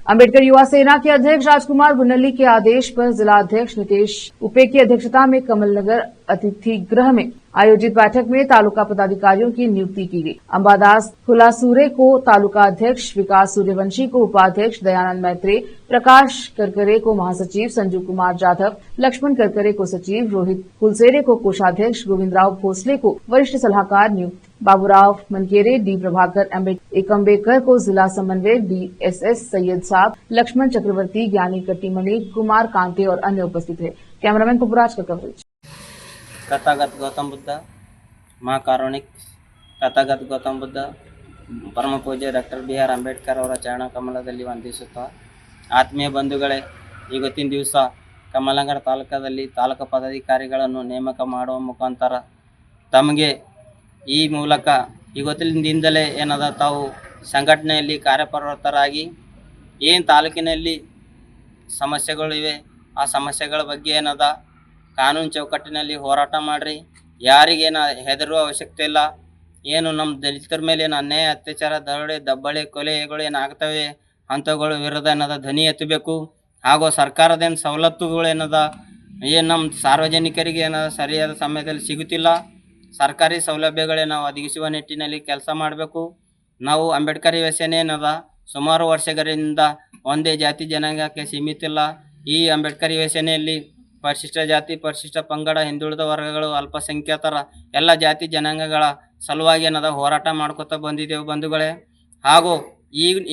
अंबेडकर युवा सेना के अध्यक्ष राजकुमार बुन्नली के आदेश पर जिलाध्यक्ष नितेश उपे की अध्यक्षता में कमलनगर अतिथि गृह में आयोजित बैठक में तालुका पदाधिकारियों की नियुक्ति की गई। अंबादास खुलासूरे को तालुका अध्यक्ष, विकास सूर्यवंशी को उपाध्यक्ष, दयानंद मैत्रे, प्रकाश करकरे को महासचिव, संजू कुमार जाधव, लक्ष्मण करकरे को सचिव, रोहित कुलसेरे को कोषाध्यक्ष, गोविंदराव भोसले को वरिष्ठ सलाहकार नियुक्त, बाबूराव मनकेरे, डी प्रभाकर एकम्बेकर को जिला समन्वयक, डीएसएस सैयद साहब, लक्ष्मण चक्रवर्ती, ज्ञानी कट्टीमणि, कुमार कांते और अन्य उपस्थित थे। कैमरामैन पपुराज का कवरेज। तथागत गौतम बुद्ध महाकारुणिक तथागत गौतम बुद्ध ಪರಮ ಪೂಜ್ಯ ಡಾಕ್ಟರ್ BR ಅಂಬೇಡ್ಕರ್ ಅವರ ಚರಣ ಕಮಲದಲ್ಲಿ ವಂದಿಸುತ್ತಾ, ಆತ್ಮೀಯ ಬಂಧುಗಳೇ, ಇವತ್ತಿನ ದಿವಸ ಕಮಲನಗರ ತಾಲೂಕದಲ್ಲಿ ತಾಲೂಕು ಪದಾಧಿಕಾರಿಗಳನ್ನು ನೇಮಕ ಮಾಡುವ ಮುಖಾಂತರ ತಮಗೆ ಈ ಮೂಲಕ ಇವತ್ತಿನಿಂದಲೇ ಏನದ ತಾವು ಸಂಘಟನೆಯಲ್ಲಿ ಕಾರ್ಯಪ್ರವೃತ್ತರಾಗಿ ಏನು ತಾಲೂಕಿನಲ್ಲಿ ಸಮಸ್ಯೆಗಳಿವೆ ಆ ಸಮಸ್ಯೆಗಳ ಬಗ್ಗೆ ಏನದ ಕಾನೂನು ಚೌಕಟ್ಟಿನಲ್ಲಿ ಹೋರಾಟ ಮಾಡಿರಿ. ಯಾರಿಗೇನು ಹೆದರುವ ಅವಶ್ಯಕತೆ ಇಲ್ಲ. ಏನು ನಮ್ಮ ದಲಿತರ ಮೇಲೆ ಏನು ಅನ್ಯಾಯ, ಅತ್ಯಾಚಾರ, ದರೋಡೆ, ದಬ್ಬಾಳಿ, ಕೊಲೆಗಳು ಏನಾಗ್ತವೆ ಅಂಥವುಗಳ ವಿರುದ್ಧ ಏನದ ಧ್ವನಿ ಎತ್ತಬೇಕು. ಹಾಗೂ ಸರ್ಕಾರದೇನು ಸವಲತ್ತುಗಳು ಏನದ ಏನು ನಮ್ಮ ಸಾರ್ವಜನಿಕರಿಗೆ ಏನದ ಸರಿಯಾದ ಸಮಯದಲ್ಲಿ ಸಿಗುತ್ತಿಲ್ಲ. ಸರ್ಕಾರಿ ಸೌಲಭ್ಯಗಳೇನು ಒದಗಿಸುವ ನಿಟ್ಟಿನಲ್ಲಿ ಕೆಲಸ ಮಾಡಬೇಕು. ನಾವು ಅಂಬೇಡ್ಕರ್ ಯುವ ಸೇನೆ ಏನದ ಸುಮಾರು ವರ್ಷಗಳಿಂದ ಒಂದೇ ಜಾತಿ ಜನಾಂಗಕ್ಕೆ ಸೀಮಿತ ಇಲ್ಲ. ಈ ಅಂಬೇಡ್ಕರ್ ಯುವ ಸೇನೆಯಲ್ಲಿ ಪರಿಶಿಷ್ಟ ಜಾತಿ, ಪರಿಶಿಷ್ಟ ಪಂಗಡ, ಹಿಂದುಳಿದ ವರ್ಗಗಳು, ಅಲ್ಪಸಂಖ್ಯಾತರ ಎಲ್ಲ ಜಾತಿ ಜನಾಂಗಗಳ ಸಲುವಾಗಿ ಏನದ ಹೋರಾಟ ಮಾಡ್ಕೊತಾ ಬಂದಿದ್ದೇವೆ ಬಂಧುಗಳೇ. ಹಾಗೂ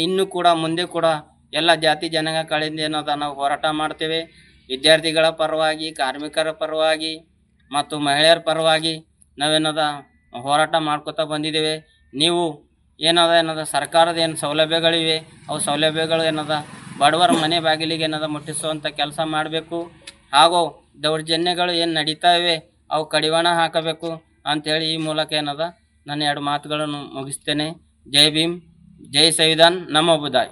ಇನ್ನೂ ಕೂಡ ಮುಂದೆ ಕೂಡ ಎಲ್ಲ ಜಾತಿ ಜನಾಂಗಗಳಿಂದ ಏನದ ನಾವು ಹೋರಾಟ ಮಾಡ್ತೇವೆ. ವಿದ್ಯಾರ್ಥಿಗಳ ಪರವಾಗಿ, ಕಾರ್ಮಿಕರ ಪರವಾಗಿ ಮತ್ತು ಮಹಿಳೆಯರ ಪರವಾಗಿ ನಾವೇನದ ಹೋರಾಟ ಮಾಡ್ಕೊತಾ ಬಂದಿದ್ದೇವೆ. ನೀವು ಏನದ ಸರ್ಕಾರದ ಏನು ಸೌಲಭ್ಯಗಳಿವೆ ಅವು ಸೌಲಭ್ಯಗಳು ಏನದ ಬಡವರ ಮನೆ ಬಾಗಿಲಿಗೆ ಏನದ ಮುಟ್ಟಿಸುವಂಥ ಕೆಲಸ ಮಾಡಬೇಕು. ಹಾಗೂ ದೌರ್ಜನ್ಯಗಳು ಏನು ನಡೀತಾ ಇವೆ ಅವು ಕಡಿವಾಣ ಹಾಕಬೇಕು ಅಂಥೇಳಿ ಈ ಮೂಲಕ ಏನದ ನನ್ನ ಎರಡು ಮಾತುಗಳನ್ನು ಮುಗಿಸ್ತೇನೆ. ಜೈ ಭೀಮ್, ಜೈ ಸಂವಿಧಾನ್, ನಮೋ ಬುದ್ಧಾಯ್.